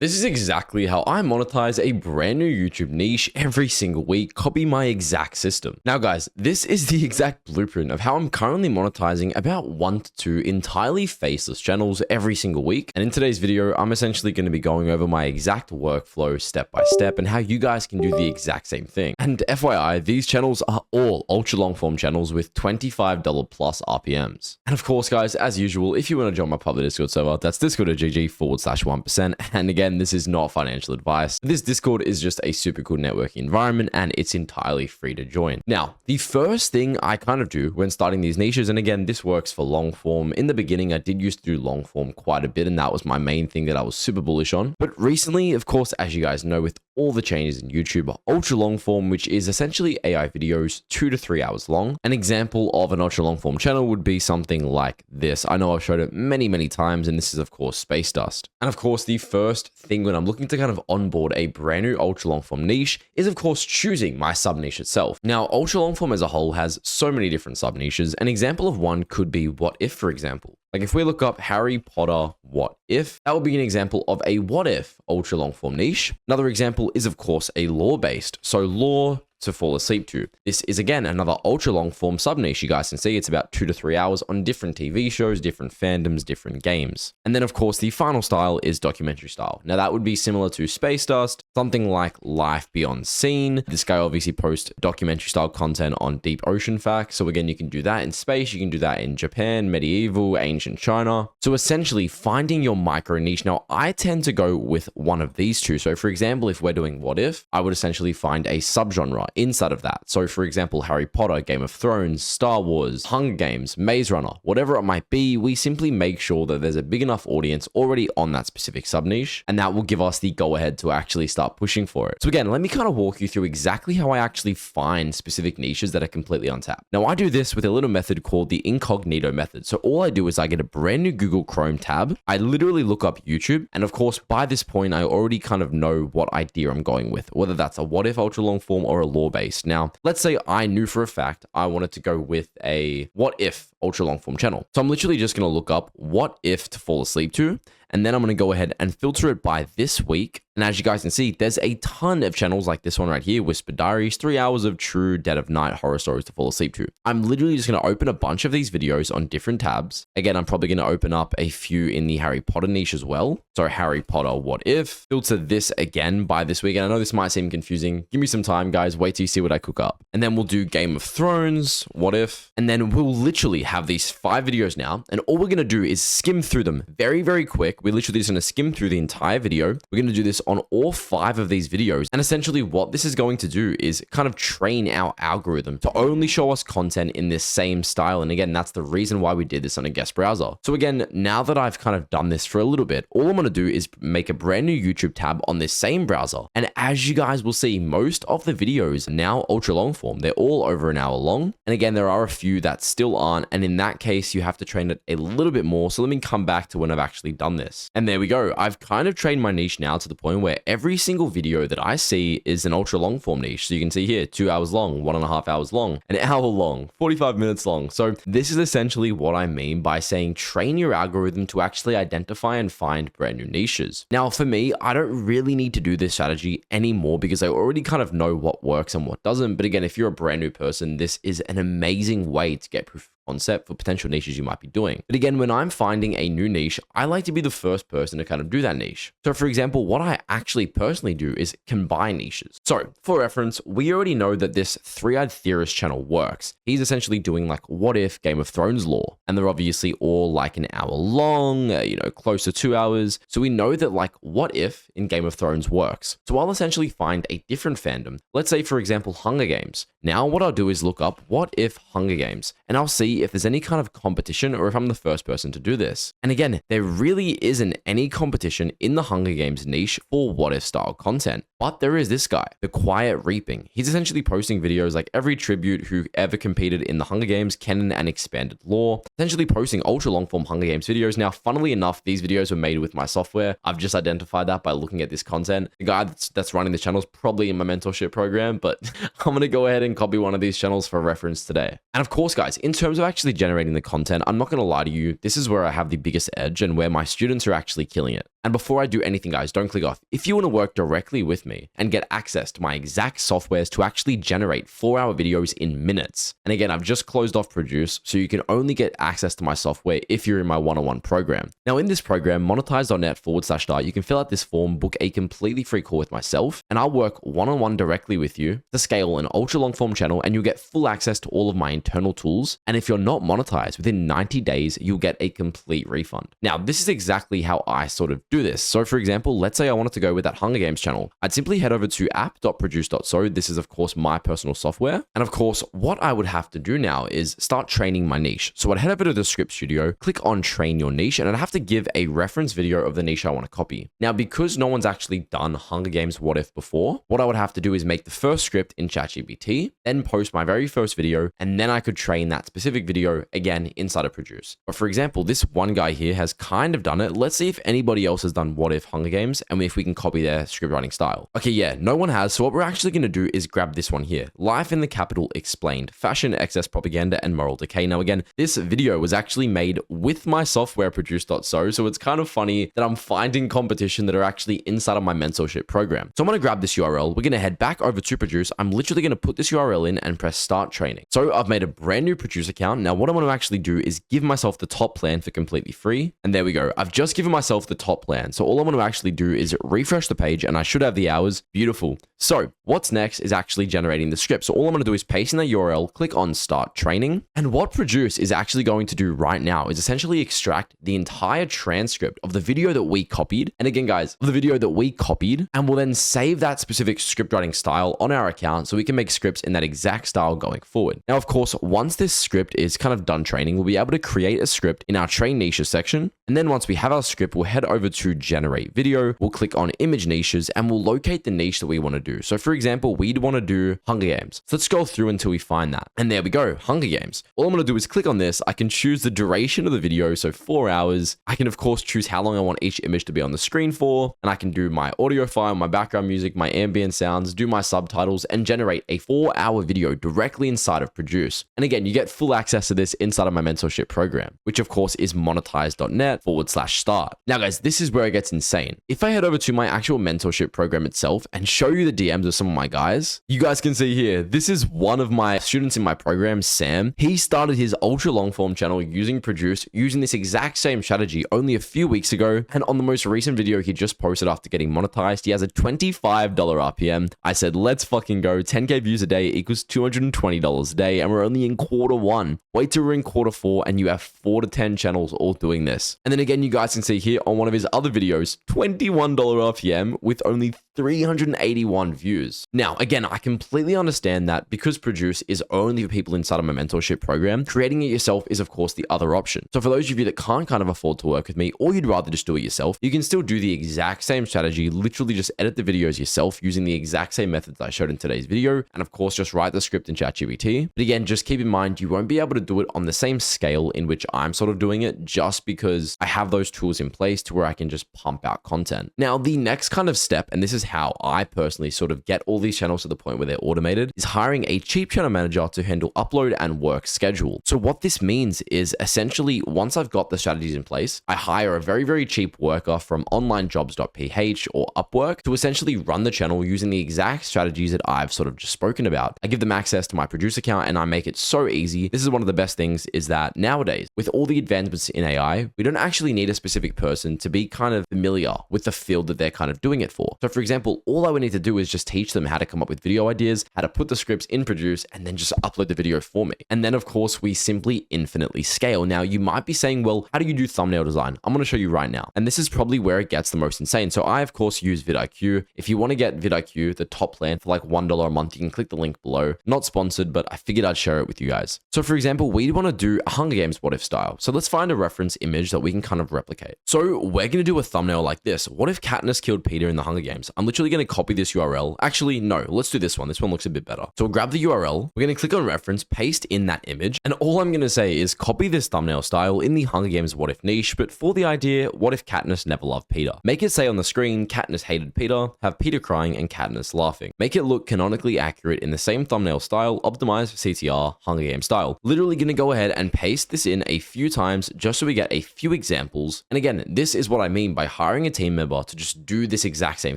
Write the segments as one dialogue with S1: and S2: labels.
S1: This is exactly how I monetize a brand new YouTube niche every single week, copy my exact system. Now guys, this is the exact blueprint of how I'm currently monetizing about 1 to 2 entirely faceless channels every single week. And in today's video, I'm essentially going to be going over my exact workflow step by step and how you guys can do the exact same thing. And FYI, these channels are all ultra long form channels with $25 plus RPMs. And of course guys, as usual, if you want to join my public Discord server, that's discord.gg/1%. And again, this is not financial advice. This Discord is just a super cool networking environment and it's entirely free to join. Now, the first thing I kind of do when starting these niches, and again, this works for long form. In the beginning, I did used to do long form quite a bit, and that was my main thing that I was super bullish on. But recently, of course, as you guys know, with all the changes in YouTube, ultra long form, which is essentially AI videos 2 to 3 hours long. An example of an ultra long form channel would be something like this. I know I've showed it many times, and this is of course Space Dust. And of course, the first thing when I'm looking to kind of onboard a brand new ultra long form niche is of course choosing my sub niche itself. Now, ultra long form as a whole has so many different sub niches. An example of one could be what if, for example. Like if we look up Harry Potter what if, that would be an example of a what if ultra long form niche. Another example is of course a lore based. So lore to fall asleep to. This is again another ultra long form sub niche. You guys can see it's about 2 to 3 hours on different TV shows, different fandoms, different games. And then of course the final style is documentary style. Now that would be similar to Space Dust, something like Life Beyond Scene. This guy obviously posts documentary style content on deep ocean facts. So again, you can do that in space, you can do that in Japan, medieval, ancient China. So essentially finding your micro niche. Now I tend to go with one of these two. So for example, if we're doing what if, I would essentially find a subgenre inside of that. So for example, Harry Potter, Game of Thrones, Star Wars, Hunger Games, Maze Runner, whatever it might be, we simply make sure that there's a big enough audience already on that specific sub niche, and that will give us the go ahead to actually start pushing for it. So again, let me kind of walk you through exactly how I actually find specific niches that are completely untapped. Now I do this with a little method called the incognito method. So all I do is I get a brand new Google Chrome tab. I literally look up YouTube. And of course, by this point, I already kind of know what idea I'm going with, whether that's a what if ultra long form or a lore based. Now, let's say I knew for a fact I wanted to go with a what if ultra long form channel. So I'm literally just going to look up what if to fall asleep to, and then I'm going to go ahead and filter it by this week. And as you guys can see, there's a ton of channels like this one right here, Whisper Diaries, 3 hours of true dead of night horror stories to fall asleep to. I'm literally just going to open a bunch of these videos on different tabs. Again, I'm probably going to open up a few in the Harry Potter niche as well. So Harry Potter what if, filter this again by this week. And I know this might seem confusing. Give me some time, guys. Wait till you see what I cook up. And then we'll do Game of Thrones, what if, and then we'll literally have these 5 videos now. And all we're going to do is skim through them very quick. We're literally just going to skim through the entire video. We're going to do this on all 5 of these videos. And essentially what this is going to do is kind of train our algorithm to only show us content in this same style. And again, that's the reason why we did this on a guest browser. So again, now that I've kind of done this for a little bit, all I'm going to do is make a brand new YouTube tab on this same browser. And as you guys will see, most of the videos are now ultra long form. They're all over an hour long. And again, there are a few that still aren't. And in that case, you have to train it a little bit more. So let me come back to when I've actually done this. And there we go. I've kind of trained my niche now to the point where every single video that I see is an ultra long form niche. So you can see here, 2 hours long, 1.5 hours long, an hour long, 45 minutes long. So this is essentially what I mean by saying train your algorithm to actually identify and find brand new niches. Now for me, I don't really need to do this strategy anymore because I already kind of know what works and what doesn't. But again, if you're a brand new person, this is an amazing way to get proof concept for potential niches you might be doing. But again, when I'm finding a new niche, I like to be the first person to kind of do that niche. So for example, what I actually personally do is combine niches. So for reference, we already know that this Three-Eyed Theorist channel works. He's essentially doing like what if Game of Thrones lore, and they're obviously all like an hour long, close to 2 hours. So we know that like what if in Game of Thrones works. So I'll essentially find a different fandom. Let's say for example, Hunger Games. Now what I'll do is look up what if Hunger Games, and I'll see if there's any kind of competition or if I'm the first person to do this. And again, there really isn't any competition in the Hunger Games niche for what if style content. But there is this guy, The Quiet Reaping. He's essentially posting videos like every tribute who ever competed in the Hunger Games, canon and expanded lore, essentially posting ultra long form Hunger Games videos. Now, funnily enough, these videos were made with my software. I've just identified that by looking at this content. The guy that's running this channel is probably in my mentorship program, but I'm going to go ahead and copy one of these channels for reference today. And of course, guys, in terms of actually generating the content, I'm not going to lie to you, this is where I have the biggest edge and where my students are actually killing it. And before I do anything, guys, don't click off. If you want to work directly with me and get access to my exact softwares to actually generate 4-hour videos in minutes. And again, I've just closed off Produce, so you can only get access to my software if you're in my one-on-one program. Now in this program, monetize.net/start, you can fill out this form, book a completely free call with myself, and I'll work one-on-one directly with you to scale an ultra long form channel, and you'll get full access to all of my internal tools. And if you're not monetized within 90 days, you'll get a complete refund. Now, this is exactly how I sort of do this. So for example, let's say I wanted to go with that Hunger Games channel. I'd simply head over to app.produce.so. This is of course my personal software. And of course, what I would have to do now is start training my niche. So I'd head over to the script studio, click on train your niche, and I'd have to give a reference video of the niche I want to copy. Now, because no one's actually done Hunger Games What If before, what I would have to do is make the first script in ChatGPT, then post my very first video, and then I could train that specific video again inside of Produce. But for example, this one guy here has kind of done it. Let's see if anybody else has done What If Hunger Games and if we can copy their script writing style. Okay, yeah, no one has. So what we're actually going to do is grab this one here. Life in the Capital Explained, Fashion, Excess Propaganda, and Moral Decay. Now again, this video was actually made with my software Produce.so. So it's kind of funny that I'm finding competition that are actually inside of my mentorship program. So I'm going to grab this URL. We're going to head back over to Produce. I'm literally going to put this URL in and press start training. So I've made a brand new Produce account. Now what I'm going to actually do is give myself the top plan for completely free. And there we go. I've just given myself the top plan. So all I'm going to actually do is refresh the page and I should have the hours. Beautiful. So what's next is actually generating the script. So all I'm going to do is paste in the URL, click on start training. And what Produce is actually going to do right now is essentially extract the entire transcript of the video that we copied. And again, guys, the video that we copied, and we'll then save that specific script writing style on our account so we can make scripts in that exact style going forward. Now, of course, once this script is kind of done training, we'll be able to create a script in our train niches section. And then once we have our script, we'll head over to generate video. We'll click on image niches and we'll locate the niche that we want to do. So for example, we'd want to do Hunger Games. So let's go through until we find that. And there we go, Hunger Games. All I'm going to do is click on this. I can choose the duration of the video. So 4 hours. I can of course choose how long I want each image to be on the screen for. And I can do my audio file, my background music, my ambient sounds, do my subtitles, and generate a 4-hour video directly inside of Produce. And again, you get full access to this inside of my mentorship program, which of course is monetize.net/start. Now guys, this is where it gets insane. If I head over to my actual mentorship program itself and show you the DMs of some of my guys, you guys can see here, this is one of my students in my program, Sam. He started his ultra long form channel using Produce, using this exact same strategy only a few weeks ago. And on the most recent video he just posted after getting monetized, he has a $25 RPM. I said, let's fucking go. 10K views a day equals $220 a day. And we're only in quarter one. Wait till we're in quarter four and you have 4 to 10 channels all doing this. And then again, you guys can see here on one of his other videos, $21 RPM with only 381 views. Now, again, I completely understand that because Produce is only for people inside of my mentorship program, creating it yourself is of course the other option. So for those of you that can't kind of afford to work with me, or you'd rather just do it yourself, you can still do the exact same strategy, literally just edit the videos yourself using the exact same methods I showed in today's video. And of course, just write the script in ChatGPT. But again, just keep in mind, you won't be able to do it on the same scale in which I'm sort of doing it, just because I have those tools in place to where I can just pump out content. Now, the next kind of step, and this is how I personally sort of get all these channels to the point where they're automated, is hiring a cheap channel manager to handle upload and work schedule. So what this means is essentially once I've got the strategies in place, I hire a very, very cheap worker from onlinejobs.ph or Upwork to essentially run the channel using the exact strategies that I've sort of just spoken about. I give them access to my Produce account and I make it so easy. This is one of the best things is that nowadays, with all the advancements in AI, we don't actually need a specific person to be kind of familiar with the field that they're kind of doing it for. So for example, all I would need to do is just teach them how to come up with video ideas, how to put the scripts in Produce, and then just upload the video for me. And then of course, we simply infinitely scale. Now you might be saying, well, how do you do thumbnail design? I'm going to show you right now. And this is probably where it gets the most insane. So I of course use vidIQ. If you want to get vidIQ, the top plan for like $1 a month, you can click the link below. Not sponsored, but I figured I'd share it with you guys. So for example, we want to do a Hunger Games What If style. So let's find a reference image that we can kind of replicate. So we're going to do a thumbnail like this. What if Katniss killed Peter in the Hunger Games? I'm literally going to copy this URL URL. Actually, no, let's do this one. This one looks a bit better. So we'll grab the URL. We're going to click on reference, paste in that image. And all I'm going to say is copy this thumbnail style in the Hunger Games What If niche, but for the idea, what if Katniss never loved Peter? Make it say on the screen, Katniss hated Peter, have Peter crying and Katniss laughing. Make it look canonically accurate in the same thumbnail style, optimized for CTR, Hunger Games style. Literally going to go ahead and paste this in a few times just so we get a few examples. And again, this is what I mean by hiring a team member to just do this exact same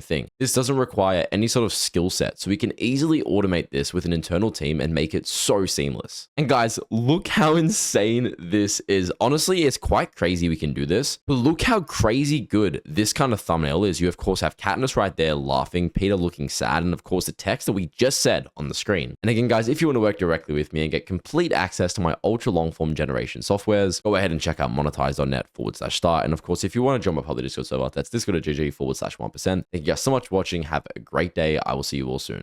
S1: thing. This doesn't require any sort of skill set, so we can easily automate this with an internal team and make it so seamless. And guys, look how insane this is. Honestly, it's quite crazy we can do this, but look how crazy good this kind of thumbnail is. You of course have Katniss right there laughing, Peter looking sad, and of course the text that we just said on the screen. And again, guys, if you want to work directly with me and get complete access to my ultra long form generation softwares, go ahead and check out monetize.net/start. And of course, if you want to join my public Discord server, that's discord.gg/1%. Thank you guys so much for watching. Have a great day. I will see you all soon.